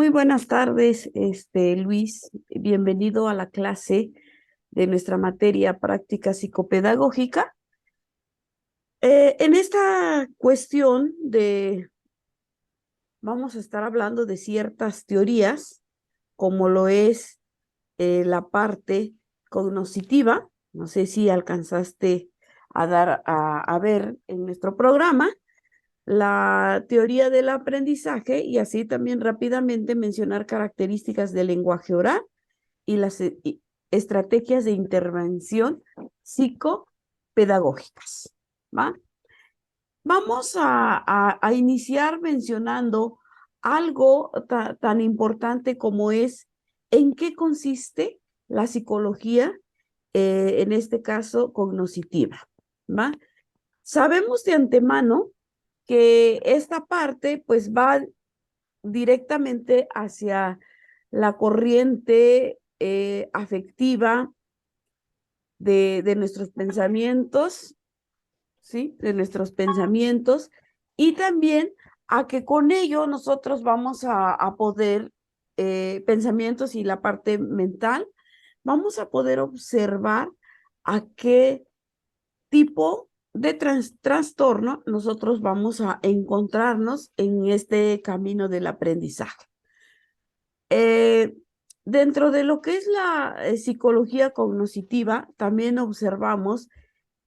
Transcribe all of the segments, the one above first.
Muy buenas tardes, Luis. Bienvenido a la clase de nuestra materia práctica psicopedagógica. En esta cuestión vamos a estar hablando de ciertas teorías, como lo es la parte cognoscitiva. No sé si alcanzaste a ver en nuestro programa la teoría del aprendizaje y así también rápidamente mencionar características del lenguaje oral y las estrategias de intervención psicopedagógicas, ¿va? Vamos a iniciar mencionando algo tan importante como es en qué consiste la psicología, en este caso cognoscitiva, ¿va? Sabemos de antemano que esta parte pues va directamente hacia la corriente afectiva de nuestros pensamientos, ¿sí? De nuestros pensamientos, y también a que con ello nosotros vamos a poder, pensamientos y la parte mental, vamos a poder observar a qué tipo de trastorno nosotros vamos a encontrarnos en este camino del aprendizaje. Eh, Dentro de lo que es la psicología cognoscitiva, también observamos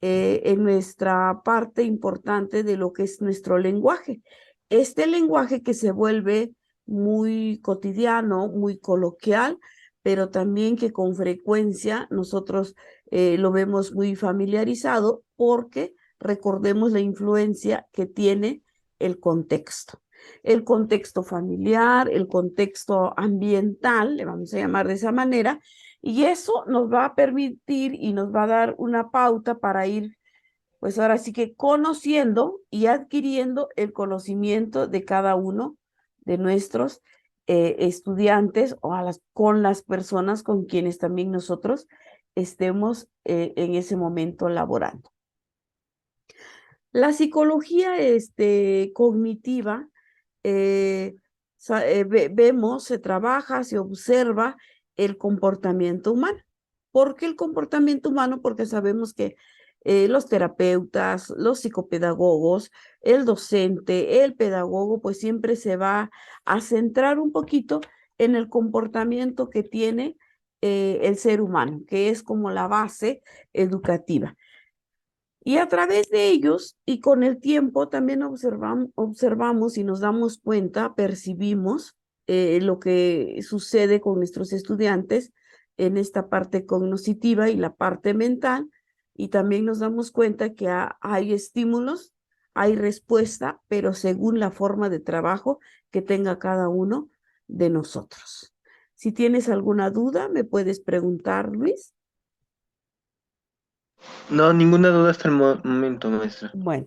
en nuestra parte importante de lo que es nuestro lenguaje. Este lenguaje que se vuelve muy cotidiano, muy coloquial, pero también que con frecuencia nosotros lo vemos muy familiarizado porque recordemos la influencia que tiene el contexto. El contexto familiar, el contexto ambiental, le vamos a llamar de esa manera, y eso nos va a permitir y nos va a dar una pauta para ir, pues ahora sí que conociendo y adquiriendo el conocimiento de cada uno de nuestros estudiantes o con las personas con quienes también nosotros estemos en ese momento laborando. La psicología cognitiva, vemos, se trabaja, se observa el comportamiento humano. ¿Por qué el comportamiento humano? Porque sabemos que los terapeutas, los psicopedagogos, el docente, el pedagogo, pues siempre se va a centrar un poquito en el comportamiento que tiene el ser humano, que es como la base educativa. Y a través de ellos y con el tiempo también observamos y nos damos cuenta, percibimos lo que sucede con nuestros estudiantes en esta parte cognitiva y la parte mental, y también nos damos cuenta que hay estímulos, hay respuesta, pero según la forma de trabajo que tenga cada uno de nosotros. Si tienes alguna duda, me puedes preguntar, Luis. No, ninguna duda hasta el momento, maestra. Bueno.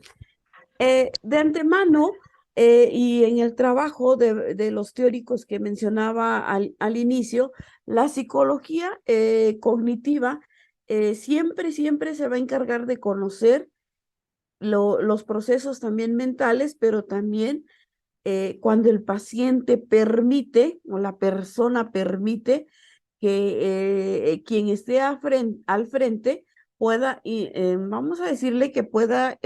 De antemano, y en el trabajo de los teóricos que mencionaba al inicio, la psicología cognitiva siempre se va a encargar de conocer los procesos también mentales, pero también cuando el paciente permite o la persona permite que quien esté al frente pueda, y, vamos a decirle que pueda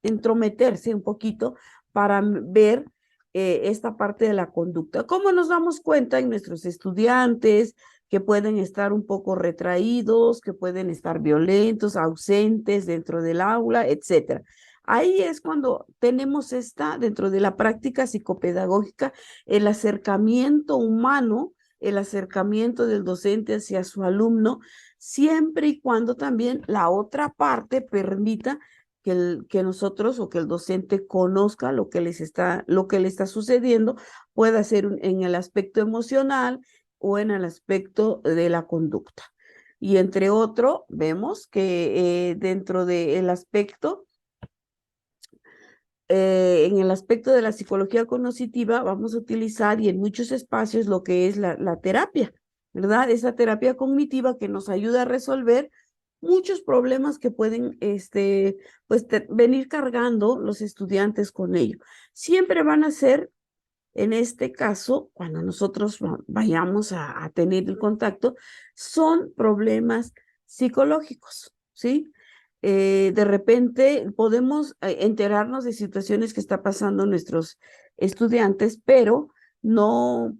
entrometerse un poquito para ver esta parte de la conducta. ¿Cómo nos damos cuenta en nuestros estudiantes que pueden estar un poco retraídos, que pueden estar violentos, ausentes dentro del aula, etcétera? Ahí es cuando tenemos dentro de la práctica psicopedagógica, el acercamiento humano, el acercamiento del docente hacia su alumno, siempre y cuando también la otra parte permita que nosotros o que el docente conozca lo que le está sucediendo, pueda ser en el aspecto emocional o en el aspecto de la conducta. Y entre otro, vemos que dentro del aspecto en el aspecto de la psicología cognitiva vamos a utilizar y en muchos espacios lo que es la terapia, ¿verdad? Esa terapia cognitiva que nos ayuda a resolver muchos problemas que pueden pues venir cargando los estudiantes con ello. Siempre van a ser en este caso, cuando nosotros vayamos a tener el contacto, son problemas psicológicos, ¿sí? De repente podemos enterarnos de situaciones que está pasando nuestros estudiantes, pero no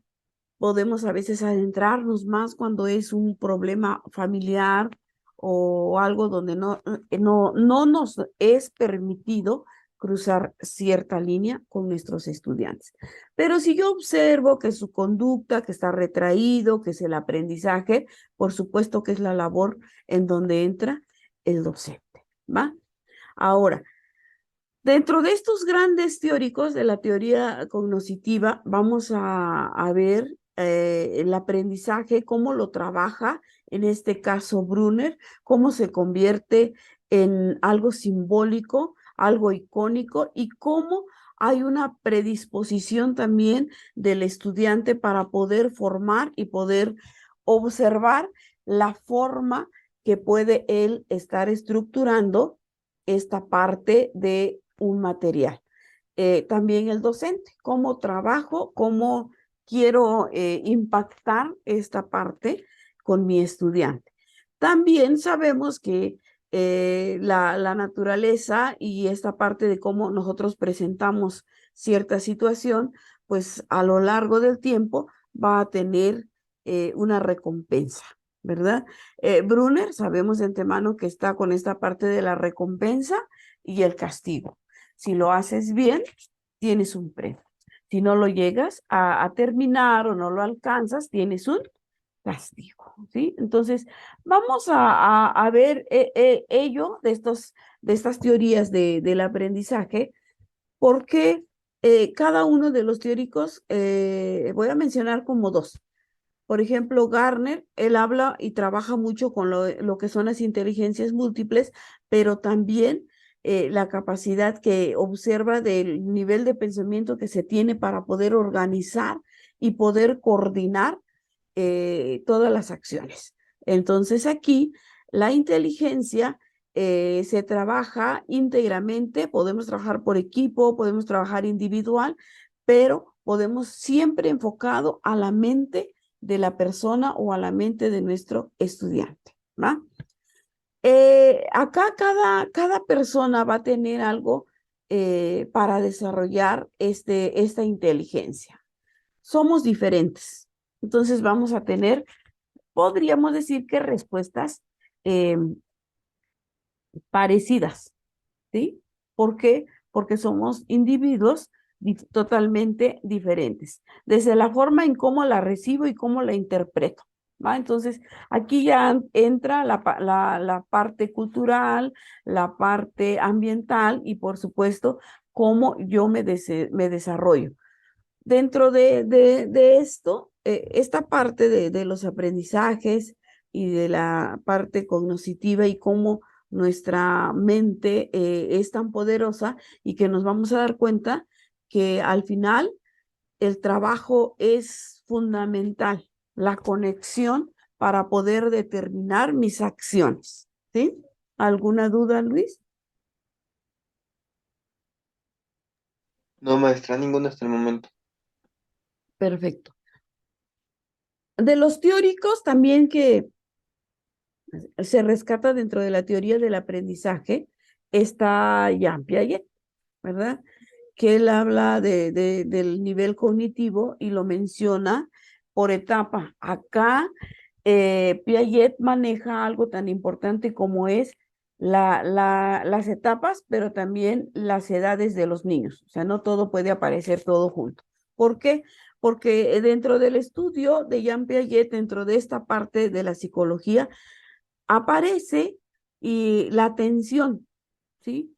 podemos a veces adentrarnos más cuando es un problema familiar o algo donde no nos es permitido cruzar cierta línea con nuestros estudiantes. Pero si yo observo que su conducta, que está retraído, que es el aprendizaje, por supuesto que es la labor en donde entra el docente, ¿va? Ahora, dentro de estos grandes teóricos de la teoría cognitiva, vamos a ver el aprendizaje, cómo lo trabaja, en este caso Brunner, cómo se convierte en algo simbólico, algo icónico y cómo hay una predisposición también del estudiante para poder formar y poder observar la forma que puede él estar estructurando esta parte de un material. También el docente, cómo trabajo, cómo quiero impactar esta parte con mi estudiante. También sabemos que la naturaleza y esta parte de cómo nosotros presentamos cierta situación, pues a lo largo del tiempo va a tener una recompensa, ¿verdad? Brunner, sabemos de antemano que está con esta parte de la recompensa y el castigo. Si lo haces bien, tienes un premio. Si no lo llegas a terminar o no lo alcanzas, tienes un castigo, ¿sí? Entonces, vamos a ver ello de estas teorías del aprendizaje, porque cada uno de los teóricos, voy a mencionar como dos. Por ejemplo, Garner, él habla y trabaja mucho con lo que son las inteligencias múltiples, pero también la capacidad que observa del nivel de pensamiento que se tiene para poder organizar y poder coordinar todas las acciones. Entonces aquí la inteligencia se trabaja íntegramente, podemos trabajar por equipo, podemos trabajar individual, pero podemos siempre enfocado a la mente de la persona o a la mente de nuestro estudiante, ¿va? Acá cada persona va a tener algo para desarrollar esta inteligencia. Somos diferentes, entonces vamos a tener, podríamos decir que respuestas eh, parecidas, ¿sí? ¿Por qué? Porque somos individuos totalmente diferentes, desde la forma en cómo la recibo y cómo la interpreto, ¿va? Entonces, aquí ya entra la parte cultural, la parte ambiental y, por supuesto, cómo yo me desarrollo. Dentro de esto, esta parte de los aprendizajes y de la parte cognitiva y cómo nuestra mente es tan poderosa y que nos vamos a dar cuenta que al final el trabajo es fundamental, la conexión para poder determinar mis acciones, ¿sí? ¿Alguna duda, Luis? No, maestra, ninguna hasta el momento. Perfecto. De los teóricos también que se rescata dentro de la teoría del aprendizaje, está Jean Piaget, ¿verdad? Que él habla del nivel cognitivo y lo menciona por etapa. Acá Piaget maneja algo tan importante como es las etapas, pero también las edades de los niños. O sea, no todo puede aparecer todo junto. ¿Por qué? Porque dentro del estudio de Jean Piaget, dentro de esta parte de la psicología, aparece y la atención, ¿sí?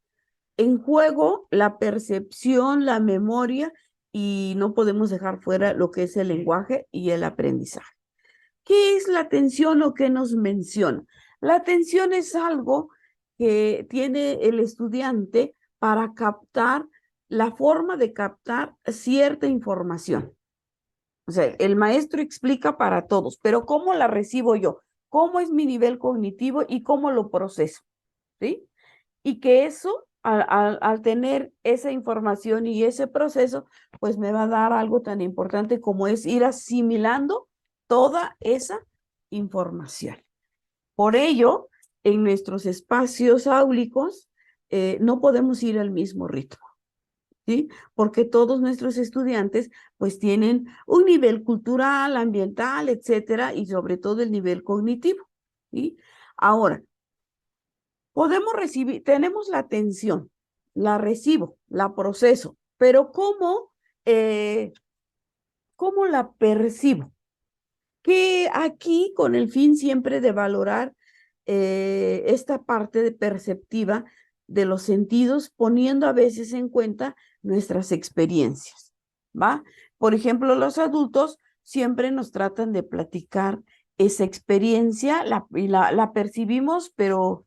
En juego la percepción, la memoria y no podemos dejar fuera lo que es el lenguaje y el aprendizaje. ¿Qué es la atención o qué nos menciona? La atención es algo que tiene el estudiante para captar la forma de captar cierta información. O sea, el maestro explica para todos, pero ¿cómo la recibo yo? ¿Cómo es mi nivel cognitivo y cómo lo proceso? ¿Sí? Y que eso al tener esa información y ese proceso, pues me va a dar algo tan importante como es ir asimilando toda esa información. Por ello, en nuestros espacios áulicos no podemos ir al mismo ritmo, ¿sí? Porque todos nuestros estudiantes pues tienen un nivel cultural, ambiental, etcétera, y sobre todo el nivel cognitivo, ¿sí? Ahora, podemos recibir, tenemos la atención, la recibo, la proceso, pero ¿cómo la percibo? Que aquí con el fin siempre de valorar esta parte de perceptiva de los sentidos, poniendo a veces en cuenta nuestras experiencias, ¿va? Por ejemplo, los adultos siempre nos tratan de platicar esa experiencia y la percibimos, pero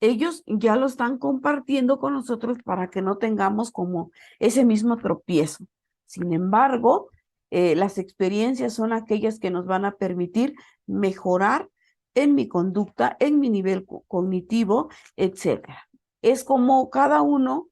ellos ya lo están compartiendo con nosotros para que no tengamos como ese mismo tropiezo. Sin embargo, las experiencias son aquellas que nos van a permitir mejorar en mi conducta, en mi nivel cognitivo, etcétera. Es como cada uno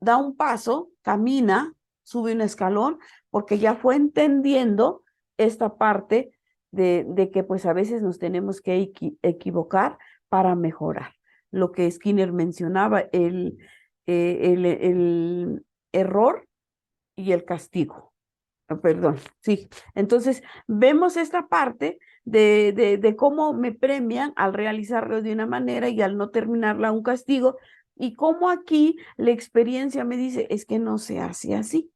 da un paso, camina, sube un escalón, porque ya fue entendiendo esta parte de que pues a veces nos tenemos que equivocar para mejorar. Lo que Skinner mencionaba, el error y el castigo. Perdón, sí. Entonces, vemos esta parte de cómo me premian al realizarlo de una manera y al no terminarla un castigo, y cómo aquí la experiencia me dice, es que no se hace así.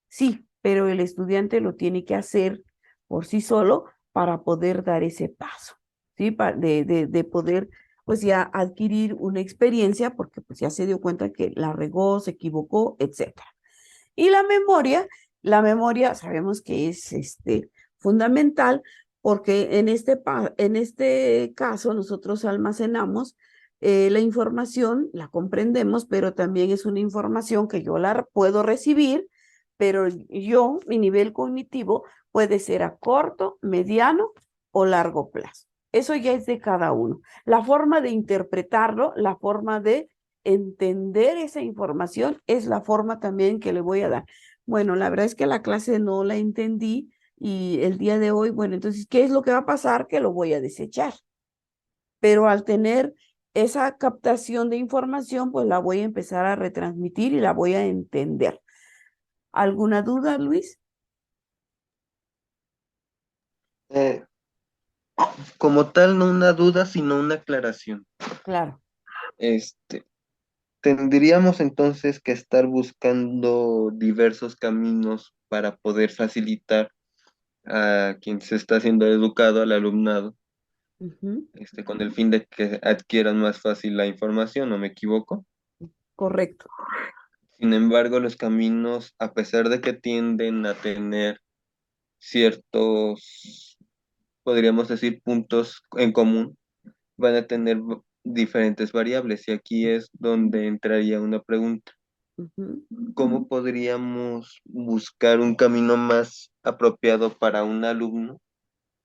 Sí, pero el estudiante lo tiene que hacer por sí solo para poder dar ese paso, ¿sí? De poder, pues ya adquirir una experiencia, porque pues ya se dio cuenta que la regó, se equivocó, etcétera. Y la memoria sabemos que es fundamental porque en este caso nosotros almacenamos la información, la comprendemos, pero también es una información que yo la puedo recibir, pero mi nivel cognitivo puede ser a corto, mediano o largo plazo. Eso ya es de cada uno. La forma de interpretarlo, la forma de entender esa información es la forma también que le voy a dar. Bueno, la verdad es que la clase no la entendí y el día de hoy, bueno, entonces, ¿qué es lo que va a pasar? Que lo voy a desechar. Pero al tener esa captación de información, pues la voy a empezar a retransmitir y la voy a entender. ¿Alguna duda, Luis? Eh, Como tal, no una duda, sino una aclaración. Claro. Este, Tendríamos entonces que estar buscando diversos caminos para poder facilitar a quien se está siendo educado, al alumnado, Ujú. con el fin de que adquieran más fácil la información, ¿no me equivoco? Correcto. Sin embargo, los caminos, a pesar de que tienden a tener ciertos, podríamos decir, puntos en común, van a tener diferentes variables. Y aquí es donde entraría una pregunta. Ujú. ¿Cómo podríamos buscar un camino más apropiado para un alumno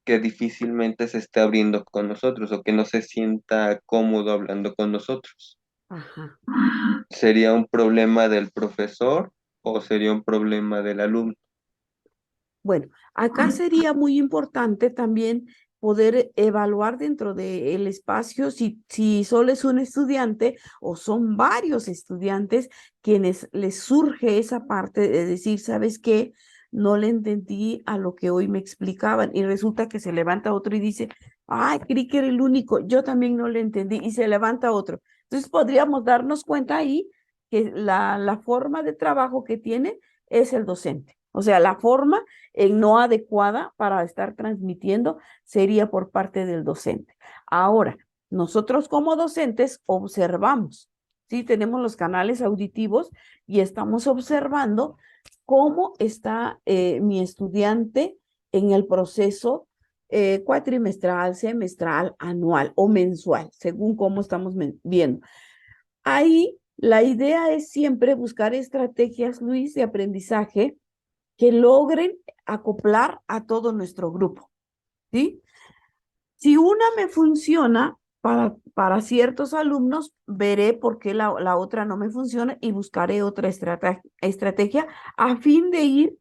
que difícilmente se esté abriendo con nosotros o que no se sienta cómodo hablando con nosotros? Ajá. ¿Sería un problema del profesor o sería un problema del alumno? Bueno, acá sería muy importante también poder evaluar dentro del espacio si solo es un estudiante o son varios estudiantes quienes les surge esa parte de decir, ¿sabes qué? No le entendí a lo que hoy me explicaban y resulta que se levanta otro y dice, ay, creí que era el único, yo también no le entendí y se levanta otro. Entonces podríamos darnos cuenta ahí que la forma de trabajo que tiene es el docente. O sea, la forma no adecuada para estar transmitiendo sería por parte del docente. Ahora, nosotros como docentes observamos, ¿sí? Tenemos los canales auditivos y estamos observando cómo está mi estudiante en el proceso cuatrimestral, semestral, anual o mensual, según cómo estamos viendo. Ahí la idea es siempre buscar estrategias, Luis, de aprendizaje que logren acoplar a todo nuestro grupo, ¿sí? Si una me funciona, para ciertos alumnos veré por qué la otra no me funciona y buscaré otra estrategia a fin de ir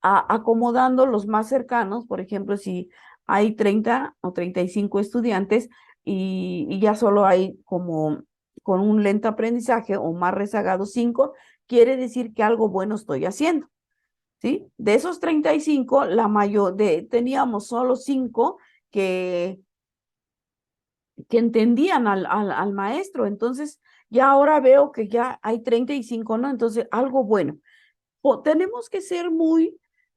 acomodando los más cercanos. Por ejemplo, si hay 30 o 35 estudiantes y ya solo hay como con un lento aprendizaje o más rezagados 5, quiere decir que algo bueno estoy haciendo, ¿sí? De esos 35, teníamos solo 5 que que entendían al maestro. Entonces, ya ahora veo que ya hay 35, ¿no? Entonces, algo bueno. Tenemos que ser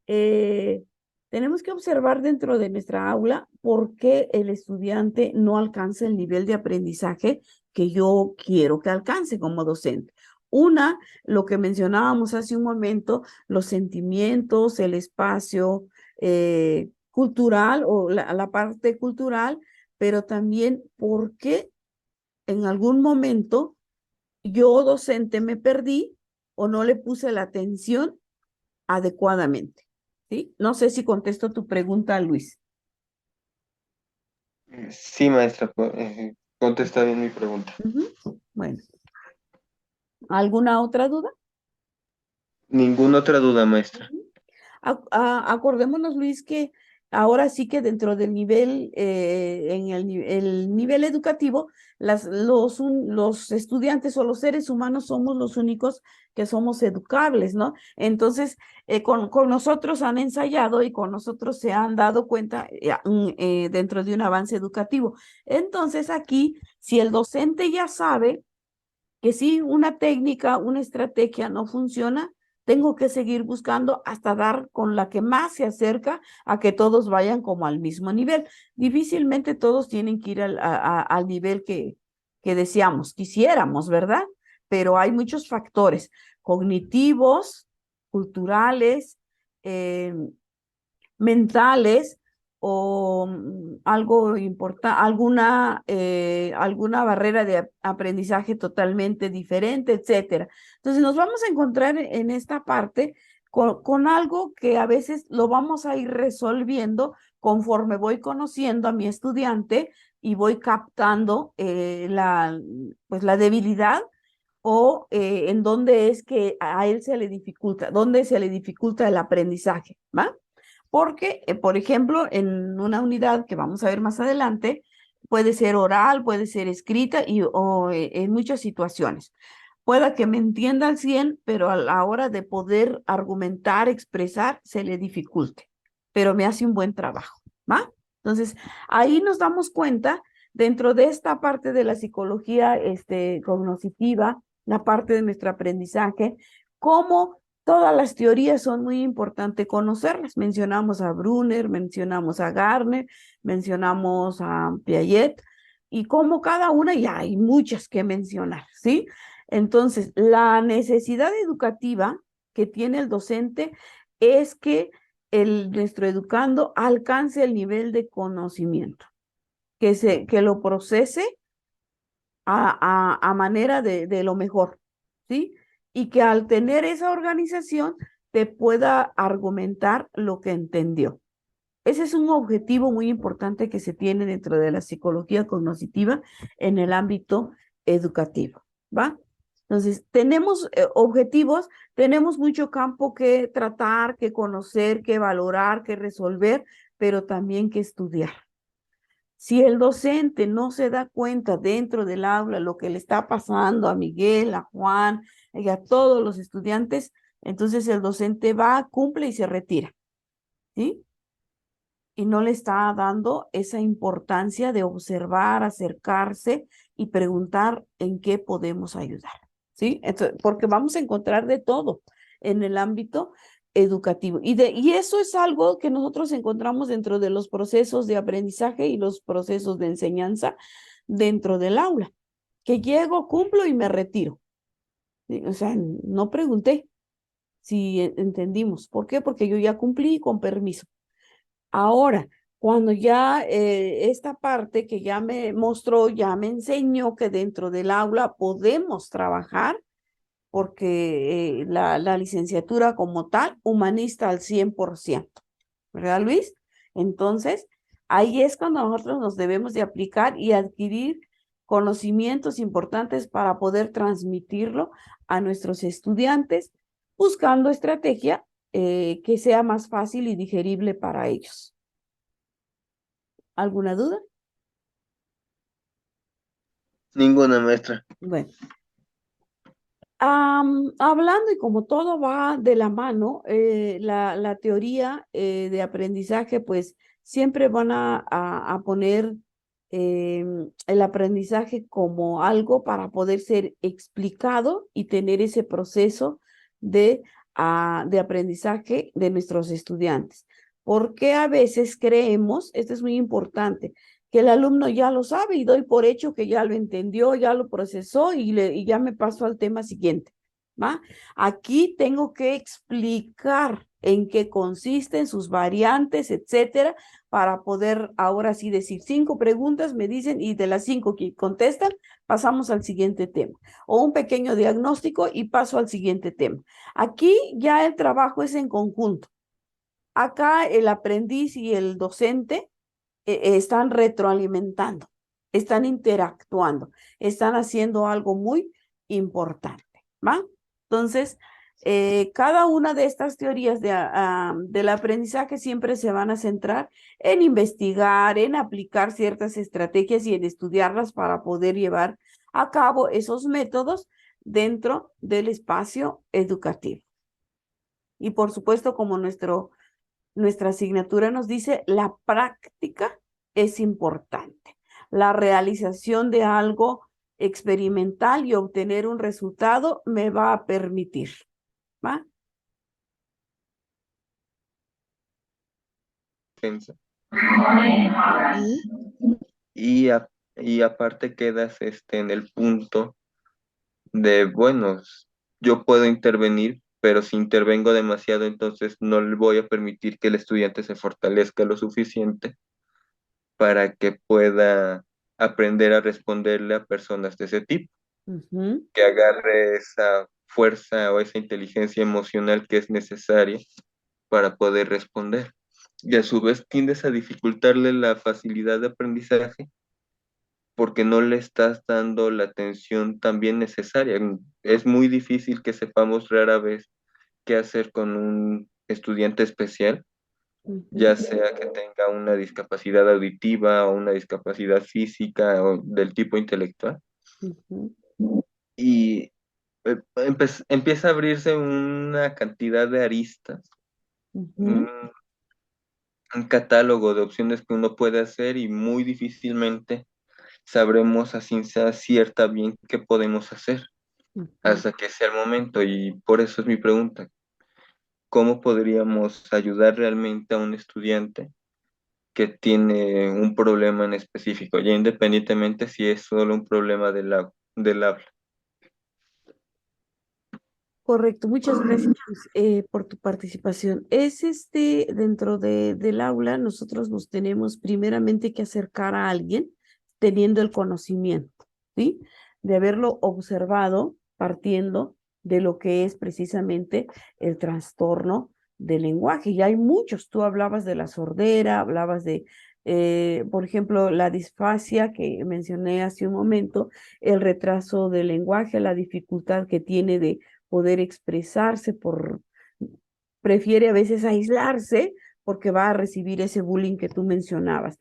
eh, tenemos que observar dentro de nuestra aula por qué el estudiante no alcanza el nivel de aprendizaje que yo quiero que alcance como docente. Una, lo que mencionábamos hace un momento, los sentimientos, el espacio cultural o la parte cultural, pero también por qué en algún momento yo docente me perdí o no le puse la atención adecuadamente, ¿sí? No sé si contesto tu pregunta, Luis. Sí, maestra, contesta bien mi pregunta. Bueno, ¿alguna otra duda? Ninguna otra duda, maestra. Acordémonos, Luis, que ahora sí que dentro del nivel, el nivel educativo, los estudiantes o los seres humanos somos los únicos que somos educables, ¿no? Entonces, con nosotros han ensayado y con nosotros se han dado cuenta dentro de un avance educativo. Entonces, aquí, si el docente ya sabe que si una técnica, una estrategia no funciona, tengo que seguir buscando hasta dar con la que más se acerca a que todos vayan como al mismo nivel. Difícilmente todos tienen que ir al nivel que deseamos, quisiéramos, ¿verdad? Pero hay muchos factores cognitivos, culturales, eh, mentales o algo importante, alguna barrera de aprendizaje totalmente diferente, etcétera. Entonces nos vamos a encontrar en esta parte con algo que a veces lo vamos a ir resolviendo conforme voy conociendo a mi estudiante y voy captando pues la debilidad o en dónde es que a él se le dificulta, dónde se le dificulta el aprendizaje, ¿va? Porque, por ejemplo, en una unidad que vamos a ver más adelante, puede ser oral, puede ser escrita o en muchas situaciones. Pueda que me entienda al 100, pero a la hora de poder argumentar, expresar, se le dificulte, pero me hace un buen trabajo, ¿va? Entonces, ahí nos damos cuenta, dentro de esta parte de la psicología cognitiva, la parte de nuestro aprendizaje, cómo todas las teorías son muy importantes conocerlas. Mencionamos a Brunner, mencionamos a Gardner, mencionamos a Piaget, y como cada una, ya hay muchas que mencionar, ¿sí? Entonces, la necesidad educativa que tiene el docente es que nuestro educando alcance el nivel de conocimiento, que lo procese a manera de lo mejor, ¿sí? Y que al tener esa organización te pueda argumentar lo que entendió. Ese es un objetivo muy importante que se tiene dentro de la psicología cognitiva en el ámbito educativo, ¿va? Entonces, tenemos objetivos, tenemos mucho campo que tratar, que conocer, que valorar, que resolver, pero también que estudiar. Si el docente no se da cuenta dentro del aula lo que le está pasando a Miguel, a Juan y a todos los estudiantes, entonces el docente va, cumple y se retira, ¿sí? Y no le está dando esa importancia de observar, acercarse y preguntar en qué podemos ayudar, ¿sí? Entonces, porque vamos a encontrar de todo en el ámbito educativo. Y eso es algo que nosotros encontramos dentro de los procesos de aprendizaje y los procesos de enseñanza dentro del aula, que llego, cumplo y me retiro. ¿Sí? O sea, no pregunté si entendimos. ¿Por qué? Porque yo ya cumplí con permiso. Ahora, cuando ya esta parte que ya me mostró, ya me enseñó que dentro del aula podemos trabajar, porque la licenciatura como tal humanista al 100%, ¿verdad, Luis? Entonces, ahí es cuando nosotros nos debemos de aplicar y adquirir conocimientos importantes para poder transmitirlo a nuestros estudiantes, buscando estrategia que sea más fácil y digerible para ellos. ¿Alguna duda? Ninguna, maestra. Bueno. Hablando y como todo va de la mano, la teoría de aprendizaje, pues siempre van a poner el aprendizaje como algo para poder ser explicado y tener ese proceso de aprendizaje de nuestros estudiantes. Porque a veces creemos, esto es muy importante, que el alumno ya lo sabe y doy por hecho que ya lo entendió, ya lo procesó y ya me paso al tema siguiente, ¿va? Aquí tengo que explicar en qué consisten sus variantes, etcétera, para poder ahora sí decir 5 preguntas, me dicen, y de las 5 que contestan, pasamos al siguiente tema. O un pequeño diagnóstico y paso al siguiente tema. Aquí ya el trabajo es en conjunto. Acá el aprendiz y el docente están retroalimentando, están interactuando, están haciendo algo muy importante, ¿va? Entonces, cada una de estas teorías del aprendizaje siempre se van a centrar en investigar, en aplicar ciertas estrategias y en estudiarlas para poder llevar a cabo esos métodos dentro del espacio educativo. Y por supuesto, como nuestra asignatura nos dice, la práctica es importante. La realización de algo experimental y obtener un resultado me va a permitir, ¿va? Y, y aparte quedas en el punto de, bueno, yo puedo intervenir, pero si intervengo demasiado, entonces no le voy a permitir que el estudiante se fortalezca lo suficiente para que pueda aprender a responderle a personas de ese tipo, Ujú, que agarre esa fuerza o esa inteligencia emocional que es necesaria para poder responder. Y a su vez tiendes a dificultarle la facilidad de aprendizaje porque no le estás dando la atención también necesaria. Es muy difícil que sepamos rara vez qué hacer con un estudiante especial, ujú, ya sea que tenga una discapacidad auditiva o una discapacidad física o del tipo intelectual. ujú, Y empieza a abrirse una cantidad de aristas, ujú. un, un catálogo de opciones que uno puede hacer y muy difícilmente sabremos a ciencia cierta bien qué podemos hacer Ujú. hasta que sea el momento. Y por eso es mi pregunta, ¿cómo podríamos ayudar realmente a un estudiante que tiene un problema en específico, ya independientemente si es solo un problema del habla? Correcto, muchas gracias por tu participación. Es dentro del aula, nosotros nos tenemos primeramente que acercar a alguien teniendo el conocimiento, ¿sí? De haberlo observado partiendo de lo que es precisamente el trastorno del lenguaje. Y hay muchos, tú hablabas de la sordera, hablabas de, por ejemplo, la disfasia que mencioné hace un momento, el retraso del lenguaje, la dificultad que tiene de poder expresarse, prefiere a veces aislarse porque va a recibir ese bullying que tú mencionabas.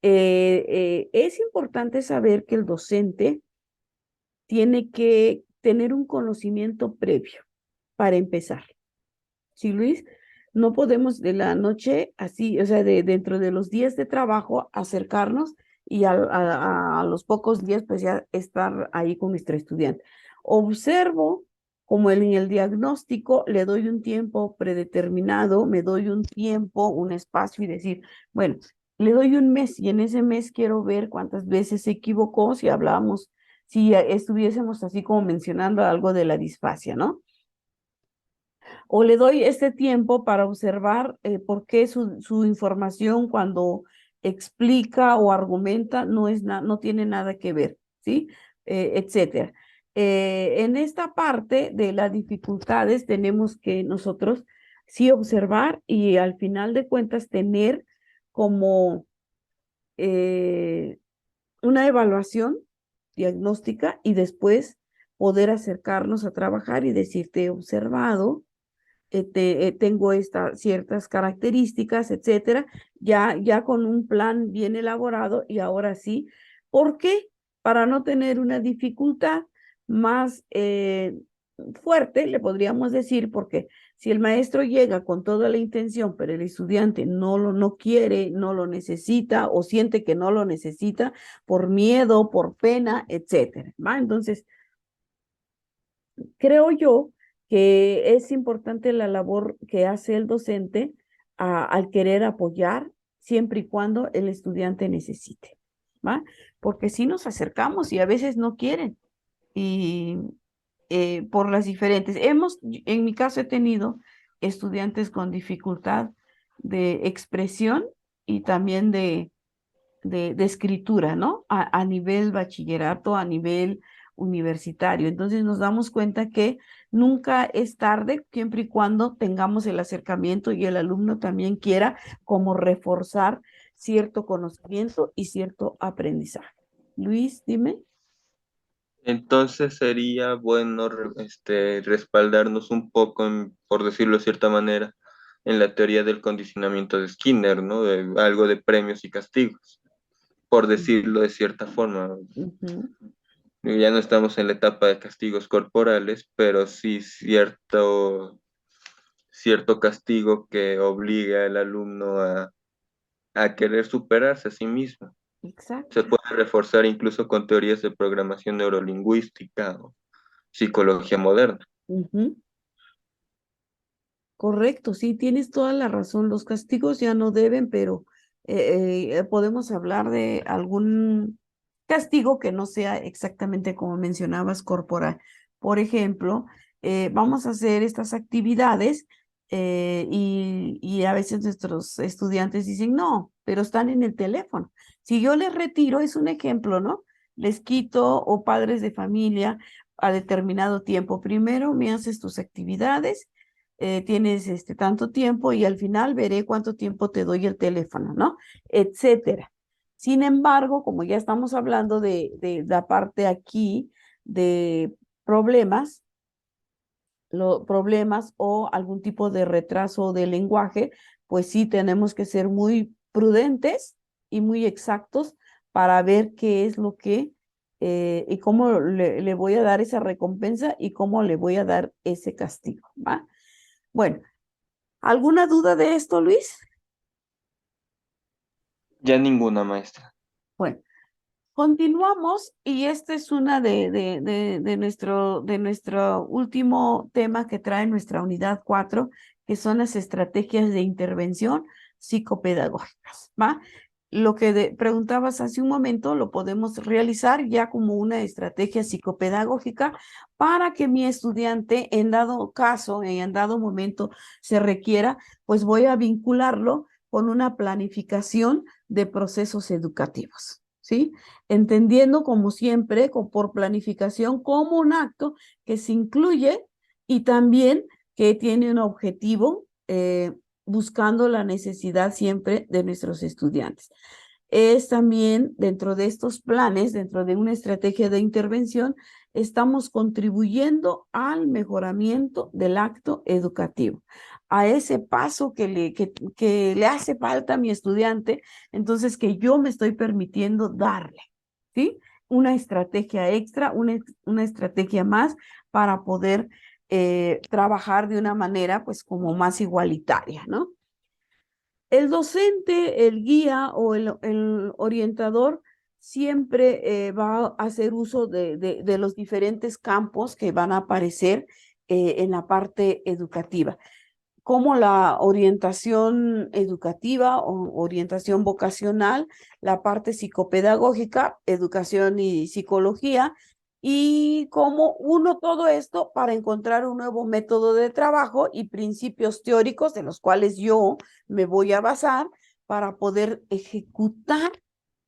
Es importante saber que el docente tiene que tener un conocimiento previo para empezar. Sí, Luis, no podemos de la noche así, o sea, dentro de los días de trabajo, acercarnos y a los pocos días, pues ya estar ahí con nuestro estudiante. Observo como en el diagnóstico le doy un tiempo predeterminado, me doy un tiempo, un espacio y decir, bueno, le doy un mes y en ese mes quiero ver cuántas veces se equivocó, si hablábamos, si estuviésemos así como mencionando algo de la disfasia, ¿no? O le doy este tiempo para observar por qué su información cuando explica o argumenta no tiene nada que ver, ¿sí? Etcétera. En esta parte de las dificultades tenemos que nosotros sí observar y al final de cuentas tener como una evaluación diagnóstica y después poder acercarnos a trabajar y decirte, he observado, tengo estas ciertas características, etcétera, ya con un plan bien elaborado y ahora sí, ¿por qué? Para no tener una dificultad más fuerte, le podríamos decir, porque si el maestro llega con toda la intención, pero el estudiante no quiere, no lo necesita o siente que no lo necesita por miedo, por pena, etcétera, ¿va? Entonces, creo yo que es importante la labor que hace el docente al querer apoyar siempre y cuando el estudiante necesite, ¿va? Porque si nos acercamos y a veces no quieren y por las diferentes, en mi caso he tenido estudiantes con dificultad de expresión y también de escritura, ¿no? A nivel bachillerato, a nivel universitario. Entonces nos damos cuenta que nunca es tarde, siempre y cuando tengamos el acercamiento y el alumno también quiera como reforzar cierto conocimiento y cierto aprendizaje. Luis, dime. Entonces sería bueno respaldarnos un poco, por decirlo de cierta manera, en la teoría del condicionamiento de Skinner, ¿no? De algo de premios y castigos, por decirlo de cierta forma. Ujú. Ya no estamos en la etapa de castigos corporales, pero sí cierto castigo que obliga al alumno a querer superarse a sí mismo. Se Exacto. puede reforzar incluso con teorías de programación neurolingüística o psicología moderna. Ujú. Correcto, sí, tienes toda la razón. Los castigos ya no deben, pero podemos hablar de algún castigo que no sea exactamente como mencionabas, corporal. Por ejemplo, vamos a hacer estas actividades y a veces nuestros estudiantes dicen, no, pero están en el teléfono. Si yo les retiro, es un ejemplo, ¿no? Les quito o padres de familia a determinado tiempo. Primero me haces tus actividades, tienes tanto tiempo y al final veré cuánto tiempo te doy el teléfono, ¿no? Etcétera. Sin embargo, como ya estamos hablando de la parte aquí de problemas, problemas o algún tipo de retraso de lenguaje, pues sí tenemos que ser muy prudentes y muy exactos para ver qué es lo que y cómo le voy a dar esa recompensa y cómo le voy a dar ese castigo, ¿va? Bueno, ¿alguna duda de esto, Luis? Ya ninguna maestra. Bueno, continuamos y esta es una de nuestro último tema que trae nuestra unidad 4, que son las estrategias de intervención psicopedagógicas, ¿va? Lo que preguntabas hace un momento lo podemos realizar ya como una estrategia psicopedagógica para que mi estudiante en dado caso, en dado momento se requiera, pues voy a vincularlo con una planificación de procesos educativos, ¿sí? Entendiendo como siempre, por planificación, como un acto que se incluye y también que tiene un objetivo buscando la necesidad siempre de nuestros estudiantes. Es también dentro de estos planes, dentro de una estrategia de intervención, estamos contribuyendo al mejoramiento del acto educativo, a ese paso que le hace falta a mi estudiante, entonces que yo me estoy permitiendo darle, ¿sí? Una estrategia extra, una estrategia más para poder trabajar de una manera pues como más igualitaria, ¿no? El docente, el guía o el orientador siempre va a hacer uso de los diferentes campos que van a aparecer en la parte educativa, como la orientación educativa o orientación vocacional, la parte psicopedagógica, educación y psicología, y cómo uno todo esto para encontrar un nuevo método de trabajo y principios teóricos de los cuales yo me voy a basar para poder ejecutar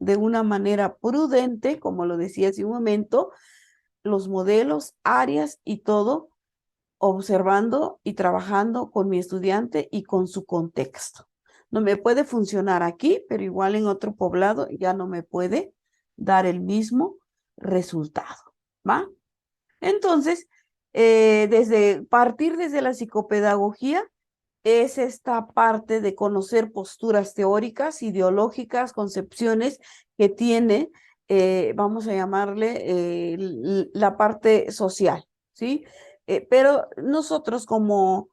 de una manera prudente, como lo decía hace un momento, los modelos, áreas y todo observando y trabajando con mi estudiante y con su contexto. No me puede funcionar aquí, pero igual en otro poblado ya no me puede dar el mismo resultado, ¿va? Entonces, partir desde la psicopedagogía es esta parte de conocer posturas teóricas, ideológicas, concepciones que tiene, vamos a llamarle, la parte social, ¿sí? Pero nosotros como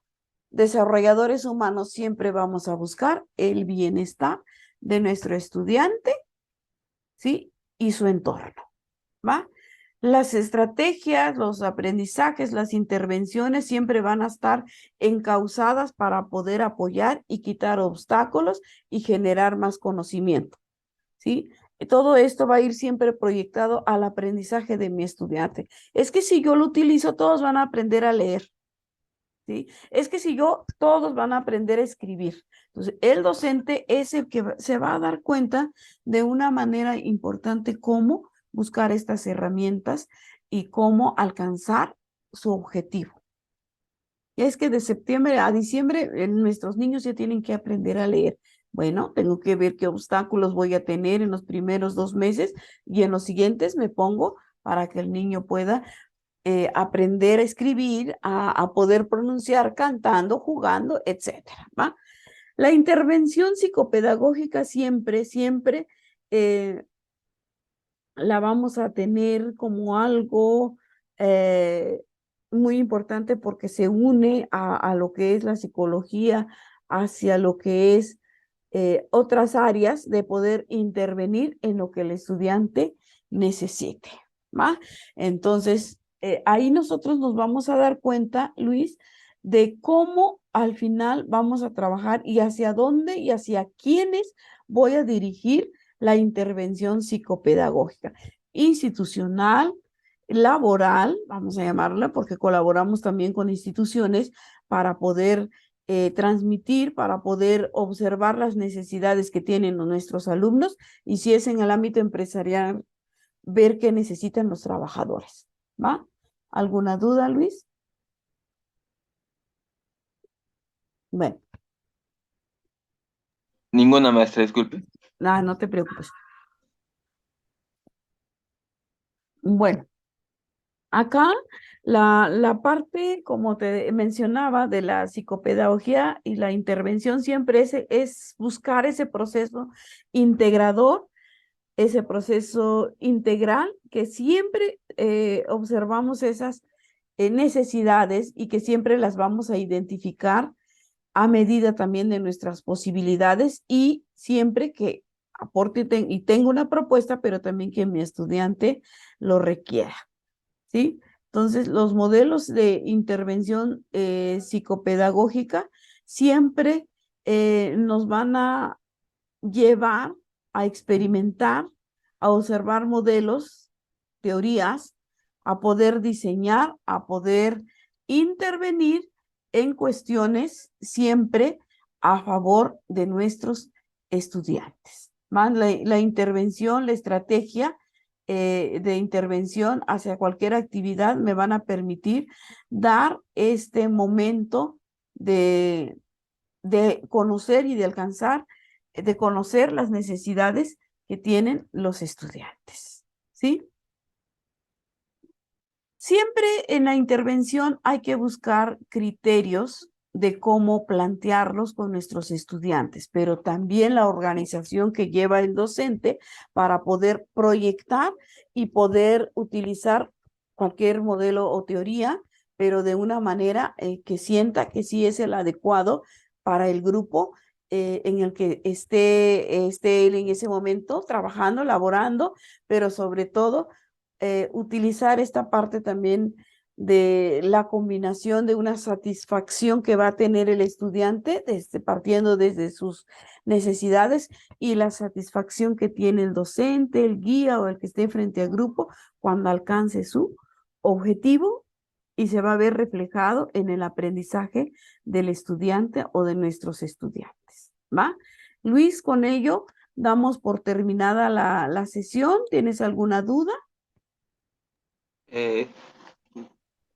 desarrolladores humanos siempre vamos a buscar el bienestar de nuestro estudiante, ¿sí? Y su entorno, ¿va? Las estrategias, los aprendizajes, las intervenciones siempre van a estar encausadas para poder apoyar y quitar obstáculos y generar más conocimiento, ¿sí? Todo esto va a ir siempre proyectado al aprendizaje de mi estudiante. Es que si yo lo utilizo, todos van a aprender a leer, ¿sí? Es que si yo, todos van a aprender a escribir. Entonces, el docente es el que se va a dar cuenta de una manera importante cómo buscar estas herramientas y cómo alcanzar su objetivo. Y es que de septiembre a diciembre nuestros niños ya tienen que aprender a leer. Bueno, tengo que ver qué obstáculos voy a tener en los primeros 2 meses y en los siguientes me pongo para que el niño pueda aprender a escribir, a poder pronunciar cantando, jugando, etcétera, ¿va? La intervención psicopedagógica siempre, siempre eh, la vamos a tener como algo eh, muy importante porque se une a lo que es la psicología, hacia lo que es otras áreas de poder intervenir en lo que el estudiante necesite, ¿va? Entonces, ahí nosotros nos vamos a dar cuenta, Luis, de cómo al final vamos a trabajar y hacia dónde y hacia quiénes voy a dirigir la intervención psicopedagógica, institucional, laboral, vamos a llamarla, porque colaboramos también con instituciones para poder transmitir, para poder observar las necesidades que tienen nuestros alumnos y si es en el ámbito empresarial, ver qué necesitan los trabajadores, ¿va? ¿Alguna duda, Luis? Bueno, Ninguna maestra, disculpe. no te preocupes. Bueno, acá la parte, como te mencionaba, de la psicopedagogía y la intervención siempre es buscar ese proceso integrador, ese proceso integral que siempre observamos esas necesidades y que siempre las vamos a identificar a medida también de nuestras posibilidades y siempre que aporte y tengo una propuesta, pero también que mi estudiante lo requiera. ¿Sí? Entonces, los modelos de intervención psicopedagógica siempre nos van a llevar a experimentar, a observar modelos, teorías, a poder diseñar, a poder intervenir en cuestiones siempre a favor de nuestros estudiantes. La intervención, la estrategia de intervención hacia cualquier actividad me van a permitir dar este momento de conocer y de alcanzar, de conocer las necesidades que tienen los estudiantes, ¿sí? Siempre en la intervención hay que buscar criterios de cómo plantearlos con nuestros estudiantes, pero también la organización que lleva el docente para poder proyectar y poder utilizar cualquier modelo o teoría, pero de una manera que sienta que sí es el adecuado para el grupo en el que esté él en ese momento trabajando, laborando, pero sobre todo utilizar esta parte también de la combinación de una satisfacción que va a tener el estudiante partiendo desde sus necesidades y la satisfacción que tiene el docente, el guía o el que esté frente al grupo cuando alcance su objetivo y se va a ver reflejado en el aprendizaje del estudiante o de nuestros estudiantes, ¿va? Luis, con ello damos por terminada la sesión. ¿Tienes alguna duda?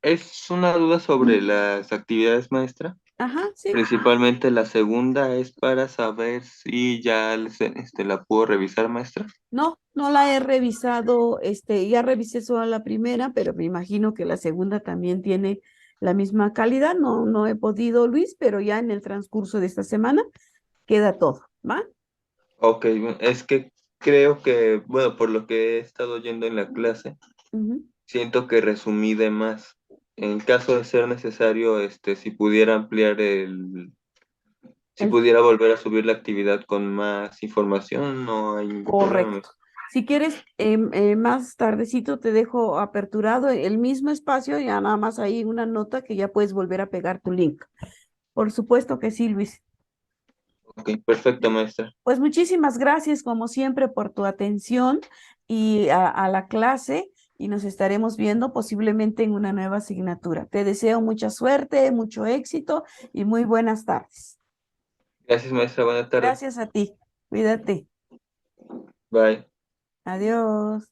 Es una duda sobre las actividades, maestra. Ajá, sí. Principalmente la segunda es para saber si ya la puedo revisar, maestra. No, no la he revisado, ya revisé solo la primera, pero me imagino que la segunda también tiene la misma calidad. No, no he podido, Luis, pero ya en el transcurso de esta semana queda todo, ¿va? Ok, bueno, es que creo que, bueno, por lo que he estado oyendo en la clase, Ujú. siento que resumí de más. En caso de ser necesario, si pudiera ampliar si El pudiera volver a subir la actividad con más información, no hay ningún problema. correcto. Si quieres, más tardecito te dejo aperturado el mismo espacio, ya nada más ahí una nota que ya puedes volver a pegar tu link. Por supuesto que sí, Luis. Ok, perfecto, maestra. Pues muchísimas gracias, como siempre, por tu atención y a la clase y nos estaremos viendo posiblemente en una nueva asignatura. Te deseo mucha suerte, mucho éxito y muy buenas tardes. Gracias, maestra. Buena tarde. Gracias a ti. Cuídate. Bye. Adiós.